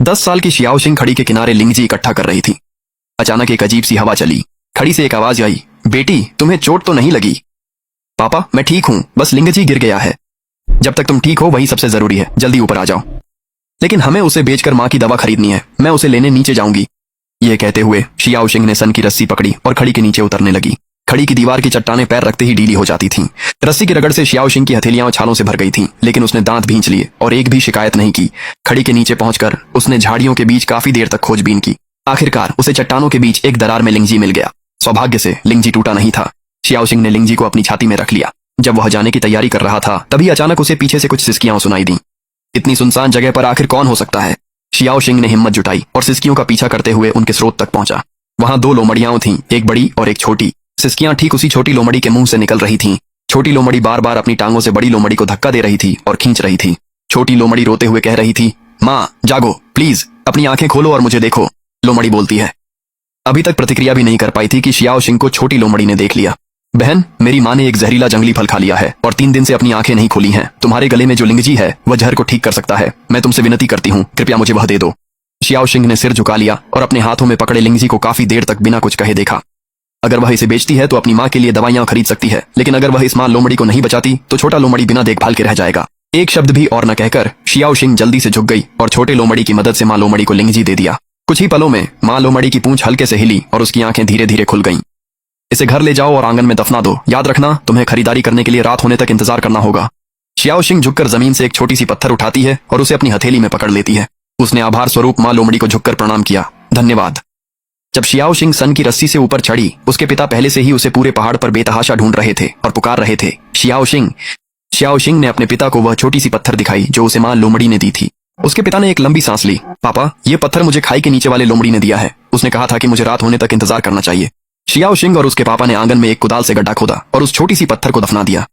10 साल की शियाओशिंग खड़ी के किनारे लिंगजी इकट्ठा कर रही थी। अचानक एक अजीब सी हवा चली। खड़ी से एक आवाज आई, बेटी तुम्हें चोट तो नहीं लगी? पापा मैं ठीक हूं, बस लिंगजी गिर गया है। जब तक तुम ठीक हो वही सबसे जरूरी है, जल्दी ऊपर आ जाओ। लेकिन हमें उसे बेचकर माँ की दवा खरीदनी है, मैं उसे लेने नीचे जाऊंगी। यह कहते हुए शियाओशिंग ने सन की रस्सी पकड़ी और खड़ी के नीचे उतरने लगी। खड़ी की दीवार की चट्टानें पैर रखते ही ढीली हो जाती थीं। रस्सी की रगड़ से शियाओशिंग की हथेलियां छालों से भर गई थीं, लेकिन उसने दांत भींच लिए और एक भी शिकायत नहीं की। खड़ी के नीचे पहुंचकर उसने झाड़ियों के बीच काफी देर तक खोजबीन की। आखिरकार उसे चट्टानों के बीच एक दरार में लिंगजी मिल गया। सौभाग्य से लिंगजी टूटा नहीं था। शियाओशिंग ने लिंगजी को अपनी छाती में रख लिया। जब वह जाने की तैयारी कर रहा था तभी अचानक उसे पीछे से कुछ सिसकियां सुनाई दी। इतनी सुनसान जगह पर आखिर कौन हो सकता है? शियाओशिंग ने हिम्मत जुटाई और सिसकियों का पीछा करते हुए उनके स्रोत तक पहुंचा। वहां 2 लोमड़ियां थीं, एक बड़ी और एक छोटी। सिसकियां ठीक उसी छोटी लोमड़ी के मुंह से निकल रही थीं। छोटी लोमड़ी बार बार अपनी टांगों से बड़ी लोमड़ी को धक्का दे रही थी और खींच रही थी। छोटी लोमड़ी रोते हुए कह रही थी, माँ जागो प्लीज, अपनी आंखें खोलो और मुझे देखो। लोमड़ी बोलती है। अभी तक प्रतिक्रिया भी नहीं कर पाई थी कि शियाओशिंग को छोटी लोमड़ी ने देख लिया। बहन, मेरी माँ ने एक जहरीला जंगली फल खा लिया है और 3 दिन से अपनी आंखें नहीं खोली हैं। तुम्हारे गले में जो लिंगजी है वह जहर को ठीक कर सकता है। मैं तुमसे विनती करती हूँ, कृपया मुझे वह दे दो। शियाओशिंग ने सिर झुका लिया और अपने हाथों में पकड़े लिंगजी को काफी देर तक बिना कुछ कहे देखा। अगर वह इसे बेचती है तो अपनी माँ के लिए दवाइयां खरीद सकती है, लेकिन अगर वह इस माँ लोमड़ी को नहीं बचाती तो छोटा लोमड़ी बिना देखभाल के रह जाएगा। एक शब्द भी और न कहकर शियाओशिंग जल्दी से झुक गई और छोटे लोमड़ी की मदद से माँ लोमड़ी को लिंगजी दे दिया। कुछ ही पलों में माँ लोमड़ी की पूंछ हल्के से हिली और उसकी आंखें धीरे धीरे खुल गईं। इसे घर ले जाओ और आंगन में दफना दो। याद रखना, तुम्हें खरीदारी करने के लिए रात होने तक इंतजार करना होगा। शियाओशिंग झुककर जमीन से एक छोटी सी पत्थर उठाती है और उसे अपनी हथेली में पकड़ लेती है। उसने आभार स्वरूप माँ लोमड़ी को झुककर प्रणाम किया, धन्यवाद। जब शियाओशिंग सन की रस्सी से ऊपर चढ़ी, उसके पिता पहले से ही उसे पूरे पहाड़ पर बेतहाशा ढूंढ रहे थे और पुकार रहे थे, शियाओशिंग। शियाओशिंग ने अपने पिता को वह छोटी सी पत्थर दिखाई जो उसे माँ लोमड़ी ने दी थी। उसके पिता ने एक लंबी सांस ली। पापा, ये पत्थर मुझे खाई के नीचे वाले लोमड़ी ने दिया है। उसने कहा था कि मुझे रात होने तक इंतजार करना चाहिए। शियाओशिंग और उसके पापा ने आंगन में एक कुदाल से गड्ढा खोदा और उस छोटी सी पत्थर को दफना दिया।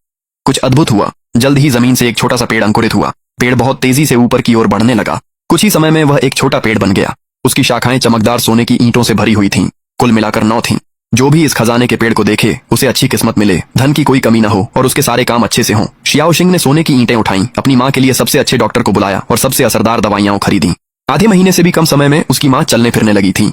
कुछ अद्भुत हुआ। जल्द ही जमीन से एक छोटा सा पेड़ अंकुरित हुआ। पेड़ बहुत तेजी से ऊपर की ओर बढ़ने लगा। कुछ ही समय में वह एक छोटा पेड़ बन गया। उसकी शाखाएं चमकदार सोने की ईंटों से भरी हुई थीं। कुल मिलाकर 9 थीं। जो भी इस खजाने के पेड़ को देखे उसे अच्छी किस्मत मिले, धन की कोई कमी न हो और उसके सारे काम अच्छे से हों। शियाओशिंग ने सोने की ईंटें उठाई, अपनी माँ के लिए सबसे अच्छे डॉक्टर को बुलाया और सबसे असरदार दवाइयां खरीदी। आधे महीने से भी कम समय में उसकी माँ चलने फिरने लगी थी।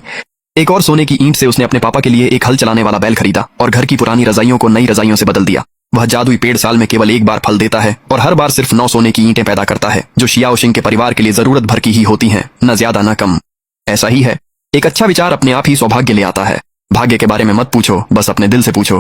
एक और सोने की ईंट से उसने अपने पापा के लिए एक हल चलाने वाला बैल खरीदा और घर की पुरानी रजाइयों को नई रजाइयों से बदल दिया। वह जादुई पेड़ साल में केवल एक बार फल देता है और हर बार सिर्फ 9 सोने की ईंटें पैदा करता है, जो शियाओशिंग के परिवार के लिए जरूरत भर की ही होती हैं, न ज्यादा न कम। ऐसा ही है, एक अच्छा विचार अपने आप ही सौभाग्य ले आता है। भाग्य के बारे में मत पूछो, बस अपने दिल से पूछो।